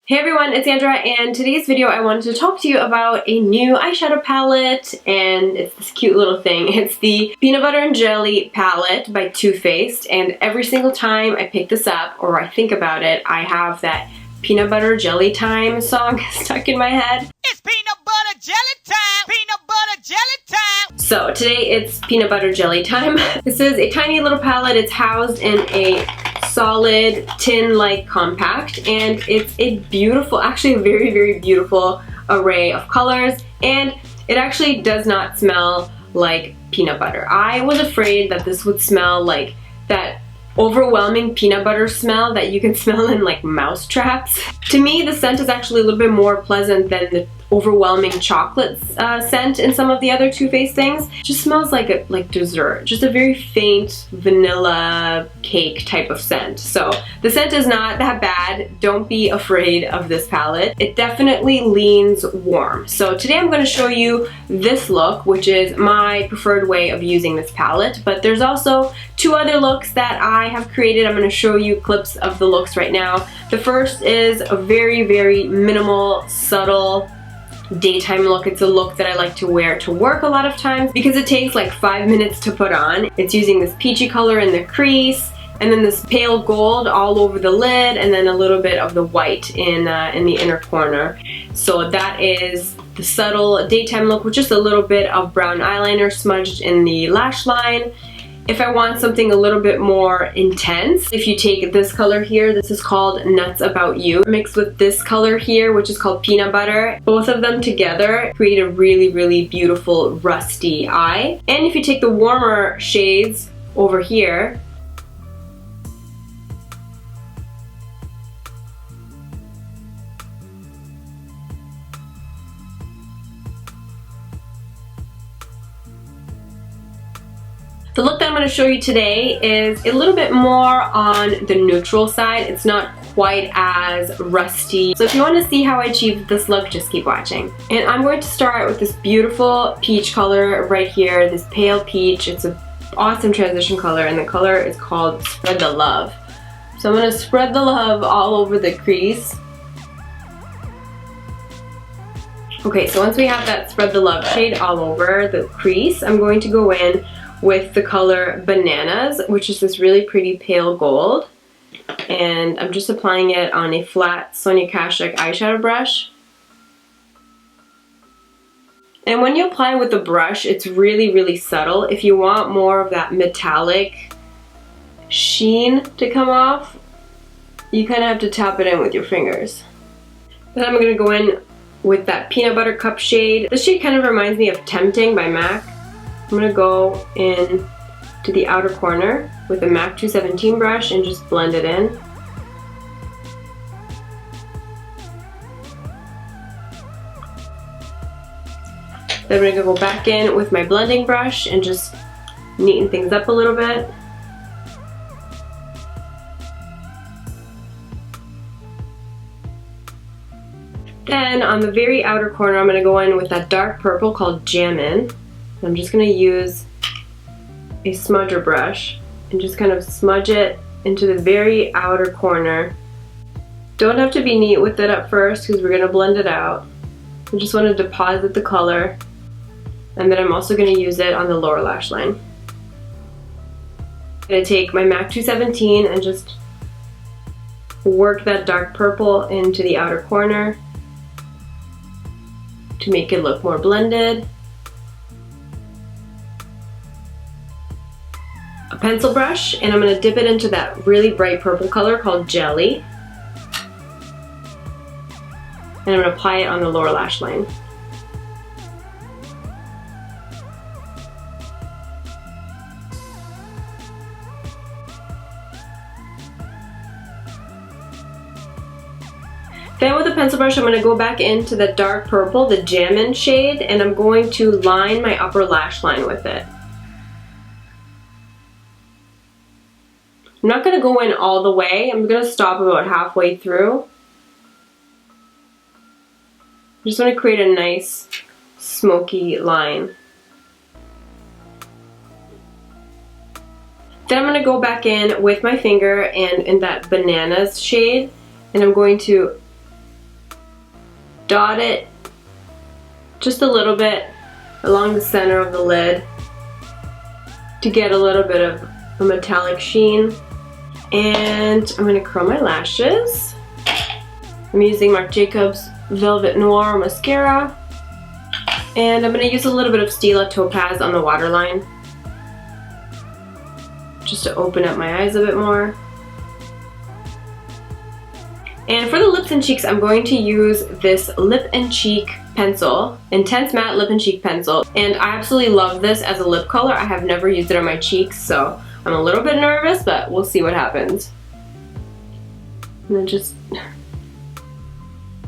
Hey everyone, it's Sandra, and today's video I wanted to talk to you about a new eyeshadow palette, and it's this cute little thing. It's the Peanut Butter and Jelly palette by Too Faced, and every single time I pick this up or I think about it, I have that Peanut Butter Jelly Time song stuck in my head. It's peanut butter jelly time! Peanut butter jelly time! So today it's Peanut Butter Jelly Time. This is a tiny little palette. It's housed in a solid tin-like compact, and it's a beautiful, actually a very, very beautiful array of colors, and it actually does not smell like peanut butter. I was afraid that this would smell like that overwhelming peanut butter smell that you can smell in like mouse traps. To me, the scent is actually a little bit more pleasant than the overwhelming chocolate scent in some of the other Too Faced things. It just smells like dessert, just a very faint vanilla cake type of scent. So the scent is not that bad. Don't be afraid of this palette. It definitely leans warm. So today I'm going to show you this look, which is my preferred way of using this palette, but there's also two other looks that I have created. I'm going to show you clips of the looks right now. The first is a very, very minimal, subtle daytime look. It's a look that I like to wear to work a lot of times because it takes like 5 minutes to put on. It's using this peachy color in the crease, and then this pale gold all over the lid, and then a little bit of the white in the inner corner. So that is the subtle daytime look with just a little bit of brown eyeliner smudged in the lash line. If I want something a little bit more intense, if you take this color here, this is called Nuts About You, mixed with this color here, which is called Peanut Butter, both of them together create a really, really beautiful rusty eye. And if you take the warmer shades over here, the look that I'm going to show you today is a little bit more on the neutral side. It's not quite as rusty. So if you want to see how I achieved this look, just keep watching. And I'm going to start with this beautiful peach color right here, this pale peach. It's an awesome transition color, and the color is called Spread the Love. So I'm going to spread the love all over the crease. Okay, so once we have that Spread the Love shade all over the crease, I'm going to go in with the color Bananas, which is this really pretty pale gold. And I'm just applying it on a flat Sonia Kashuk eyeshadow brush. And when you apply with the brush, it's really, really subtle. If you want more of that metallic sheen to come off, you kind of have to tap it in with your fingers. Then I'm going to go in with that Peanut Butter Cup shade. This shade kind of reminds me of Tempting by MAC. I'm going to go in to the outer corner with a MAC 217 brush and just blend it in. Then I'm going to go back in with my blending brush and just neaten things up a little bit. Then on the very outer corner, I'm going to go in with that dark purple called Jammin'. I'm just going to use a smudger brush and just kind of smudge it into the very outer corner. Don't have to be neat with it at first because we're going to blend it out. I just want to deposit the color, and then I'm also going to use it on the lower lash line. I'm going to take my MAC 217 and just work that dark purple into the outer corner to make it look more blended. A pencil brush, and I'm going to dip it into that really bright purple color called Jelly. And I'm going to apply it on the lower lash line. Then with the pencil brush, I'm going to go back into the dark purple, the Jammin' shade, and I'm going to line my upper lash line with it. I'm not going to go in all the way. I'm going to stop about halfway through. I just want to create a nice smoky line. Then I'm going to go back in with my finger and in that Bananas shade, and I'm going to dot it just a little bit along the center of the lid to get a little bit of a metallic sheen. And I'm gonna curl my lashes. I'm using Marc Jacobs Velvet Noir mascara. And I'm gonna use a little bit of Stila Topaz on the waterline, just to open up my eyes a bit more. And for the lips and cheeks, I'm going to use this lip and cheek pencil, Intense Matte Lip and Cheek Pencil. And I absolutely love this as a lip color. I have never used it on my cheeks, so I'm a little bit nervous, but we'll see what happens. And then just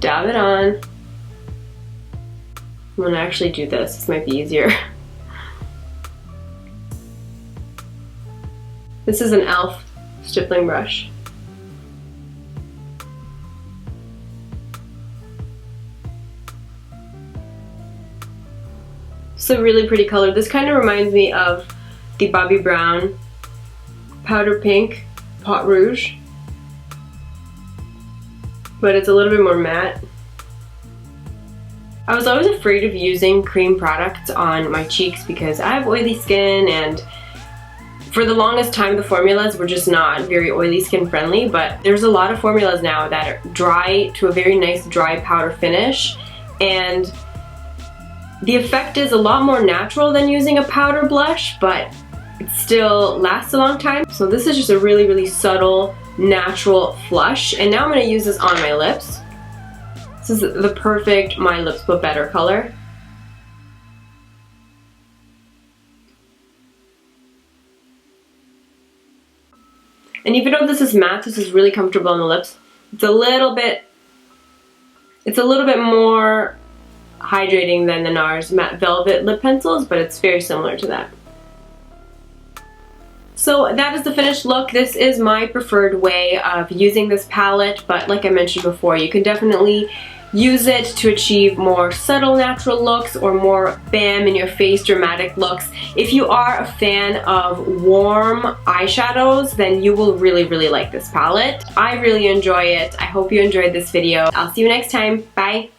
dab it on. I'm gonna actually do this. This might be easier. This is an e.l.f. stippling brush. It's a really pretty color. This kind of reminds me of the Bobbi Brown Powder Pink Pot Rouge, but it's a little bit more matte. I was always afraid of using cream products on my cheeks because I have oily skin, and for the longest time the formulas were just not very oily skin friendly, but there's a lot of formulas now that are dry to a very nice dry powder finish, and the effect is a lot more natural than using a powder blush, but it still lasts a long time. So this is just a really, really subtle, natural flush. And now I'm gonna use this on my lips. This is the perfect My Lips But Better color. And even though this is matte, this is really comfortable on the lips. It's a little bit more hydrating than the NARS Matte Velvet lip pencils, but it's very similar to that. So that is the finished look. This is my preferred way of using this palette, but like I mentioned before, you can definitely use it to achieve more subtle natural looks or more bam in your face dramatic looks. If you are a fan of warm eyeshadows, then you will really, really like this palette. I really enjoy it. I hope you enjoyed this video. I'll see you next time. Bye!